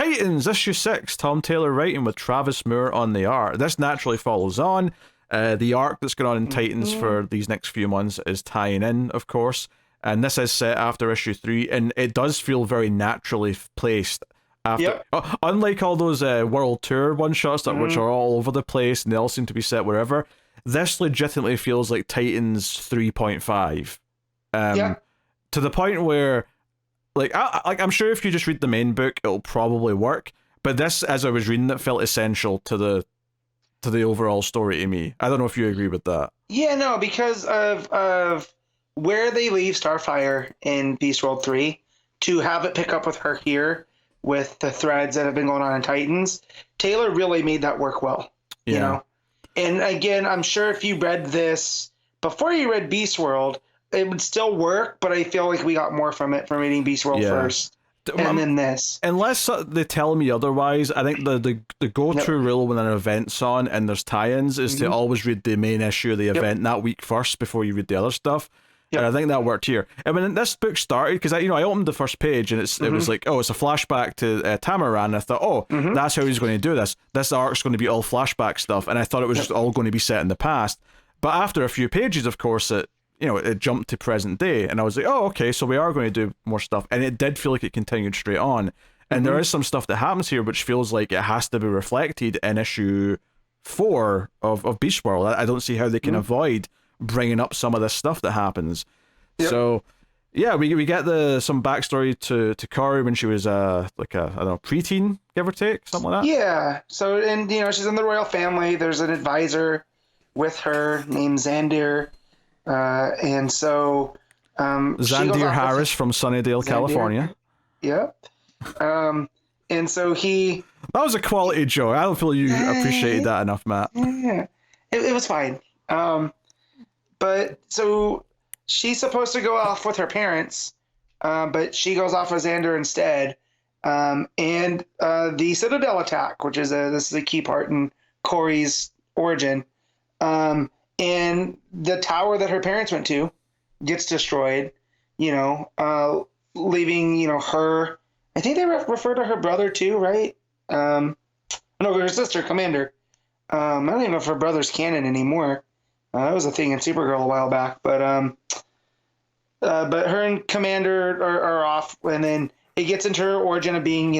Titans, issue 6, Tom Taylor writing with Travis Moore on the art. This naturally follows on. The arc that's going on in Titans for these next few months is tying in, of course. And this is set after issue 3, and it does feel very naturally placed. After, unlike all those World Tour one-shots which are all over the place and they all seem to be set wherever, this legitimately feels like Titans 3.5. To the point where, I'm sure if you just read the main book, it'll probably work. But this, as I was reading it, felt essential to the overall story to me. I don't know if you agree with that. Yeah, no, because of where they leave Starfire in Beast World 3, to have it pick up with her here with the threads that have been going on in Titans, Taylor really made that work well. Yeah. You know? And again, I'm sure if you read this before you read Beast World, it would still work, but I feel like we got more from it from reading Beast World first. And then this. Unless they tell me otherwise, I think the go-to rule when an event's on and there's tie-ins is to always read the main issue of the event that week first before you read the other stuff. And I think that worked here. And when this book started, because I opened the first page and it was like, it's a flashback to Tamaran. I thought, that's how he's going to do this. This arc's going to be all flashback stuff. And I thought it was just all going to be set in the past. But after a few pages, of course, it jumped to present day, and I was like, oh, okay, so we are going to do more stuff. And it did feel like it continued straight on. And there is some stuff that happens here which feels like it has to be reflected in issue 4 of Beast World. I don't see how they can avoid bringing up some of this stuff that happens. So yeah, we get some backstory to Kari when she was I don't know, preteen, give or take, something like that. Yeah. So, and she's in the royal family. There's an advisor with her named Xandir. And so Xandir Harris from Sunnydale, California. Yep. And so that was a quality joke. I don't feel you appreciated that enough, Matt. Yeah. It was fine. But so she's supposed to go off with her parents, but she goes off with Xander instead. And the Citadel attack, which is this is a key part in Corey's origin. And the tower that her parents went to gets destroyed, leaving, her, I think they refer to her brother too, right? No, her sister, Commander. I don't even know if her brother's canon anymore. That was a thing in Supergirl a while back, but her and Commander are off, and then it gets into her origin of being,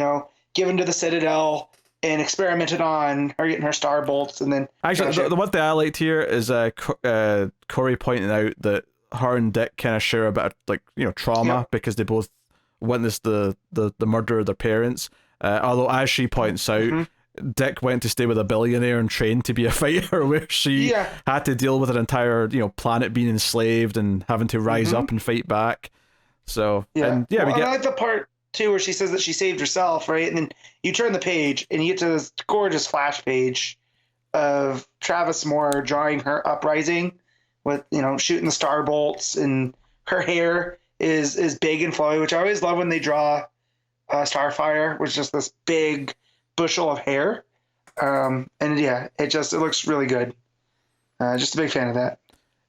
given to the Citadel and experimented on, her getting her star bolts, and then actually the one thing I liked here is Corey pointing out that her and Dick kind of share a bit of trauma because they both witnessed the murder of their parents. Although, as she points out, Dick went to stay with a billionaire and trained to be a fighter, where she had to deal with an entire planet being enslaved and having to rise up and fight back. So I like the part too where she says that she saved herself, right? And then you turn the page and you get to this gorgeous flash page of Travis Moore drawing her uprising with shooting the star bolts, and her hair is big and flowy, which I always love when they draw Starfire, which is just this big bushel of hair. It looks really good. Just a big fan of that.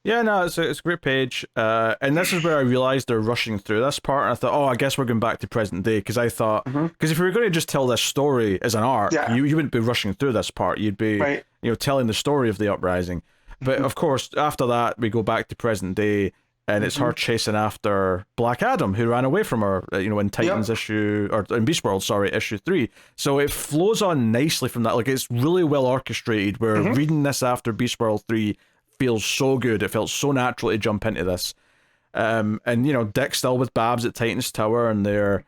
Yeah, no, it's a great page. And this is where I realized they're rushing through this part, and I thought, I guess we're going back to present day, because I thought, because if we were going to just tell this story as an arc, you wouldn't be rushing through this part. You'd be telling the story of the uprising. But of course, after that, we go back to present day, and it's her chasing after Black Adam, who ran away from her, in Titans in Beast World, issue 3. So it flows on nicely from that. Like, it's really well orchestrated, where reading this after Beast World 3 feels so good. It felt so natural to jump into this. And Dick's still with Babs at Titan's Tower, and they're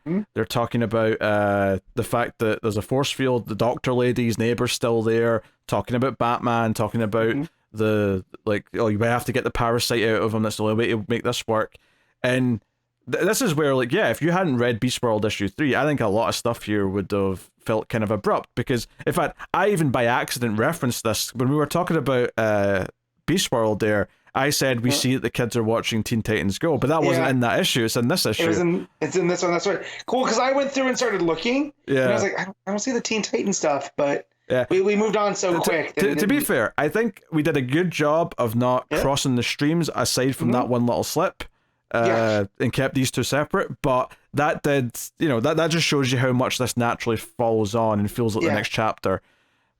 talking about the fact that there's a force field. The doctor lady's neighbor's still there, talking about Batman, talking about you have to get the parasite out of him. That's the only way to make this work. And this is where, if you hadn't read Beast World issue 3, I think a lot of stuff here would have felt kind of abrupt, because in fact, I even by accident referenced this when we were talking about Beast World there. I said we see that the kids are watching Teen Titans Go, but that wasn't in that issue. It's in this issue. It's in this one. That's right. Cool, because I went through and started looking. Yeah. And I was like, I don't see the Teen Titan stuff, but we moved on so quick. To be fair, I think we did a good job of not crossing the streams, aside from that one little slip. and kept these two separate, but that did, that just shows you how much this naturally follows on and feels like the next chapter.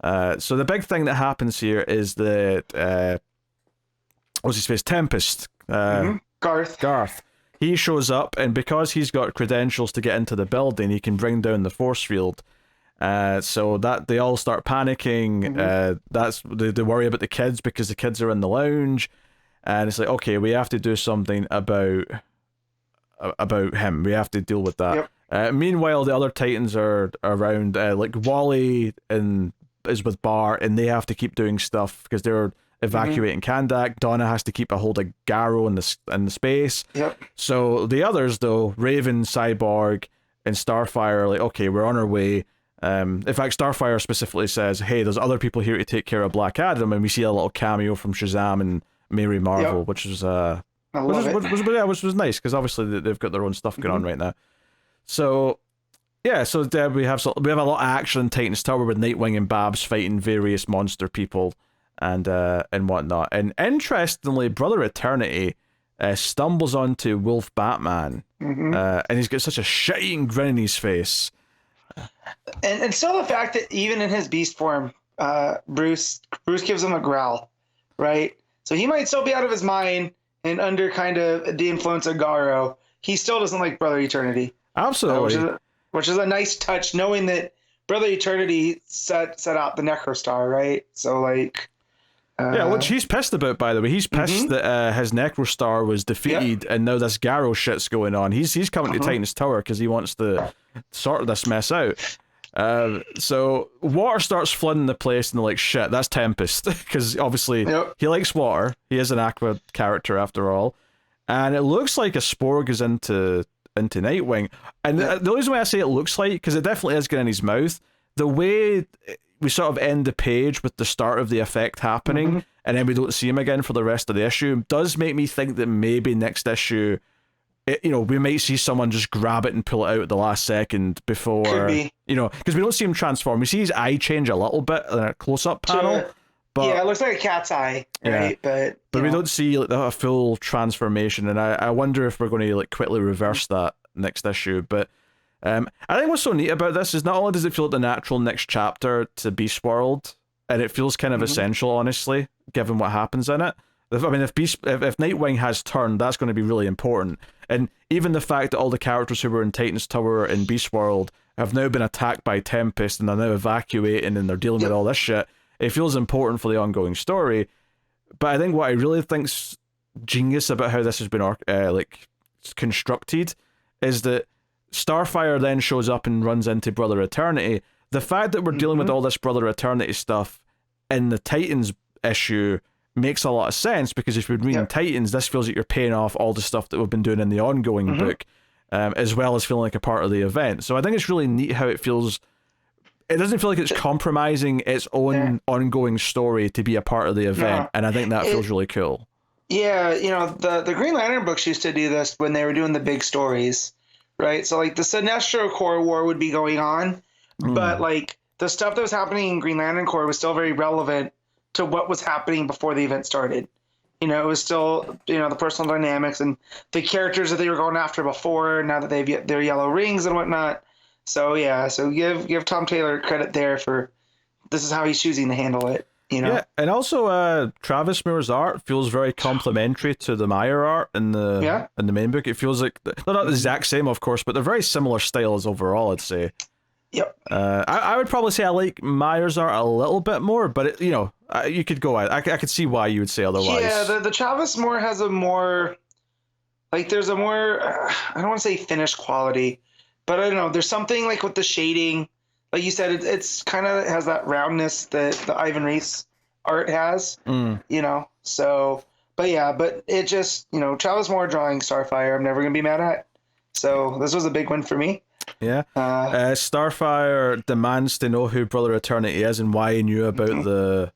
So the big thing that happens here is that what's his face, Tempest, Garth, he shows up, and because he's got credentials to get into the building, he can bring down the force field. So that they all start panicking. That's they worry about the kids because the kids are in the lounge, and it's like, okay, we have to do something about him. We have to deal with that. Meanwhile, the other Titans are around. Like Wally is with Bart, and they have to keep doing stuff because they're evacuating Kandak. Donna has to keep a hold of Garrow in the space. So the others, though, Raven, Cyborg, and Starfire are like, okay, we're on our way. In fact, Starfire specifically says, hey, there's other people here to take care of Black Adam, and we see a little cameo from Shazam and Mary Marvel, which was which was nice, because obviously they've got their own stuff going on right now. So yeah, so we have a lot of action in Titans Tower with Nightwing and Babs fighting various monster people and whatnot. And interestingly, Brother Eternity stumbles onto Wolf Batman, and he's got such a shitting grin in his face. And still the fact that even in his beast form, Bruce gives him a growl, right? So he might still be out of his mind and under kind of the influence of Garrow. He still doesn't like Brother Eternity. Absolutely. Which is a nice touch, knowing that Brother Eternity set out the Necrostar, right? So like... which he's pissed about, by the way. He's pissed that his Necrostar was defeated, and now this Garrow shit's going on. He's coming to Titan's Tower because he wants to sort this mess out. So water starts flooding the place, and they're like, shit, that's Tempest. Because obviously he likes water. He is an Aqua character after all. And it looks like a spore goes into Nightwing. And the reason why I say it looks like, because it definitely is getting in his mouth, the way we sort of end the page with the start of the effect happening, and then we don't see him again for the rest of the issue, does make me think that maybe next issue, we might see someone just grab it and pull it out at the last second before, because we don't see him transform. We see his eye change a little bit in a close-up panel. But, it looks like a cat's eye, right? But we don't see a full transformation, and I wonder if we're going to quickly reverse that next issue. But I think what's so neat about this is not only does it feel like the natural next chapter to Beast World, and it feels kind of essential, honestly, given what happens in it. If Nightwing has turned, that's going to be really important. And even the fact that all the characters who were in Titan's Tower and Beast World have now been attacked by Tempest and are now evacuating and they're dealing with all this shit, it feels important for the ongoing story. But I think what I really think's genius about how this has been constructed is that Starfire then shows up and runs into Brother Eternity. The fact that we're dealing with all this Brother Eternity stuff in the Titans issue makes a lot of sense, because if you're reading Titans, this feels like you're paying off all the stuff that we've been doing in the ongoing book, as well as feeling like a part of the event. So I think it's really neat how it feels. It doesn't feel like it's compromising its own ongoing story to be a part of the event, and I think that feels really cool. Yeah, the Green Lantern books used to do this when they were doing the big stories, right? So like the Sinestro Corps War would be going on, but like the stuff that was happening in Green Lantern Corps was still very relevant to what was happening before the event started. It was still, the personal dynamics and the characters that they were going after before, now that they've their yellow rings and whatnot. So yeah, give Tom Taylor credit there for this is how he's choosing to handle it. Yeah, and also Travis Moore's art feels very complimentary to the Meyer art in the main book. It feels like they're not the exact same, of course, but they're very similar styles overall, I'd say. Yep. I would probably say I like Meyer's art a little bit more, but you could go at. I could see why you would say otherwise. Yeah, the Travis Moore has a more, there's a more, I don't want to say finished quality, but I don't know. There's something like with the shading, like you said, it's kind of has that roundness that the Ivan Reis art has, So, but it just, Travis Moore drawing Starfire, I'm never gonna be mad at. So this was a big one for me. Yeah. Starfire demands to know who Brother Eternity is and why he knew about the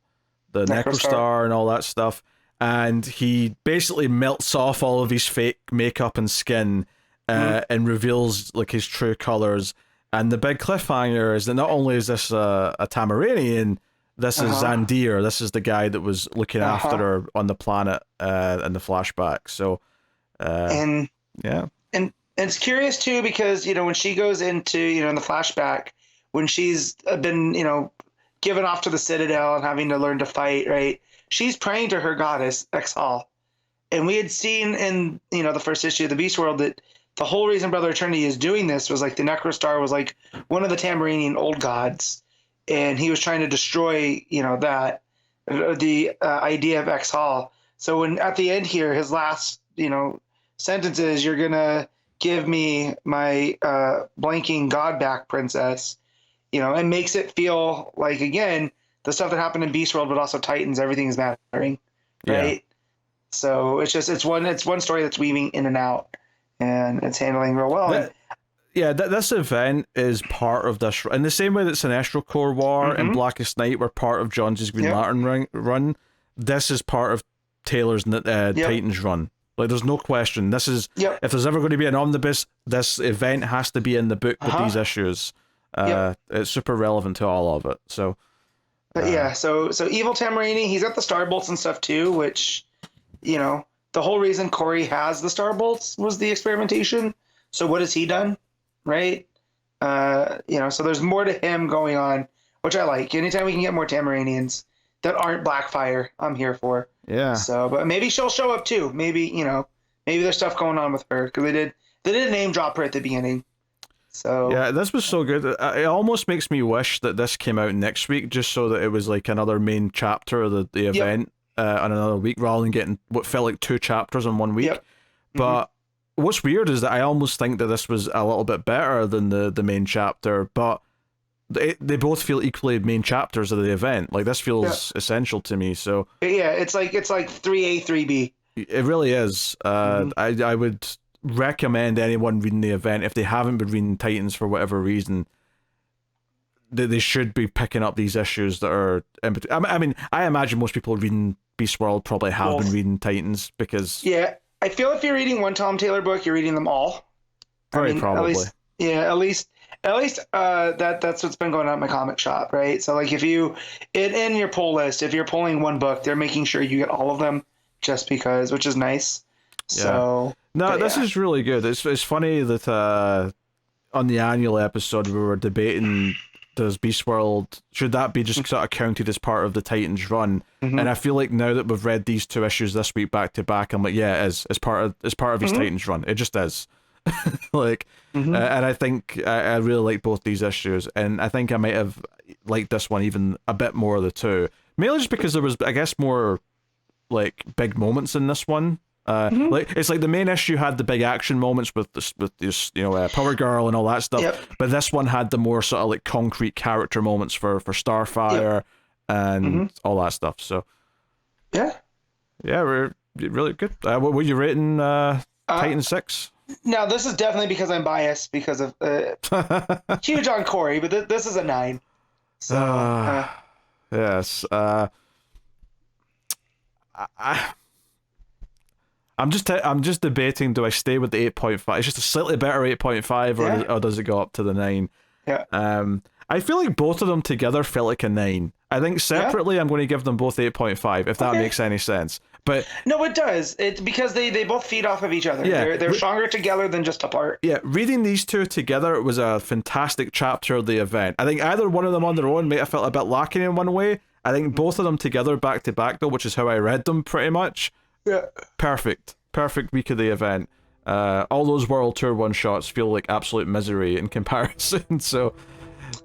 Necrostar and all that stuff. And he basically melts off all of his fake makeup and skin and reveals his true colors. And the big cliffhanger is that not only is this a Tamaranian, this is Zandir. This is the guy that was looking after her on the planet in the flashback. So And yeah. And it's curious too because when she goes into in the flashback when she's been given off to the Citadel and having to learn to fight, right? She's praying to her goddess Exhal, and we had seen in the first issue of the Beast World that the whole reason Brother Eternity is doing this was like the Necrostar was like one of the Tamaranian old gods, and he was trying to destroy that the idea of Exhal. So when at the end here, his last sentence is, "You're gonna give me my blanking god back, princess," and makes it feel like, again, the stuff that happened in Beast World, but also Titans, everything is mattering, right? Yeah. So it's one story that's weaving in and out, and it's handling real well. This event is part of this, in the same way that Sinestro Corps War and Blackest Night were part of John's Green Lantern run. This is part of Taylor's Titans run. Like, there's no question. This is, if there's ever going to be an omnibus, this event has to be in the book with these issues. It's super relevant to all of it. So, so Evil Tamarini, he's got the Starbolts and stuff too, which, the whole reason Corey has the Starbolts was the experimentation. So what has he done, right? So there's more to him going on, which I like. Anytime we can get more Tamaranians that aren't Blackfire, I'm here for. Yeah. So, but maybe she'll show up too. Maybe maybe there's stuff going on with her because they did name drop her at the beginning. So yeah, this was so good. It almost makes me wish that this came out next week, just so that it was like another main chapter of the event on another week, rather than getting what felt like 2 chapters in 1 week. Yep. But what's weird is that I almost think that this was a little bit better than the main chapter, but they both feel equally main chapters of the event. Like, this feels essential to me. So yeah, it's like 3A, 3B. It really is. I would recommend anyone reading the event, if they haven't been reading Titans for whatever reason, that they should be picking up these issues that are in between. I mean, I imagine most people reading Beast World probably have been reading Titans because I feel if you're reading one Tom Taylor book, you're reading them all. Probably. At least that's what's been going on at my comic shop, right? So like, if you in your pull list, if you're pulling one book, they're making sure you get all of them, just because, which is nice. So this is really good. It's funny that on the annual episode we were debating, does Beast World, should that be just sort of counted as part of the Titans run? And I feel like now that we've read these 2 issues this week back to back, I'm like, yeah, it is. It's part of his Titans run. It just is. Like, and I think I really like both these issues, and I think I might have liked this one even a bit more of the 2, mainly just because there was, I guess, more like big moments in this one. Like, it's like the main issue had the big action moments with this Power Girl and all that stuff, but this one had the more sort of like concrete character moments for Starfire and all that stuff. So we're really good. What were you rating Titan 6? Now, this is definitely because I'm biased because of huge on Corey, but this is a 9. So yes. I'm just debating, do I stay with the 8.5? It's just a slightly better 8.5, or does it go up to the 9? Yeah. I feel like both of them together felt like a 9. I think separately I'm going to give them both 8.5, if that makes any sense. But no, it does. It's because they both feed off of each other. Yeah, they're stronger together than just apart. Yeah, reading these 2 together was a fantastic chapter of the event. I think either one of them on their own might have felt a bit lacking in one way. I think both of them together back to back, though, which is how I read them pretty much. Yeah. Perfect week of the event. All those World Tour one-shots feel like absolute misery in comparison. So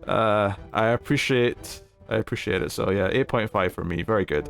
I appreciate it. So yeah, 8.5 for me. Very good.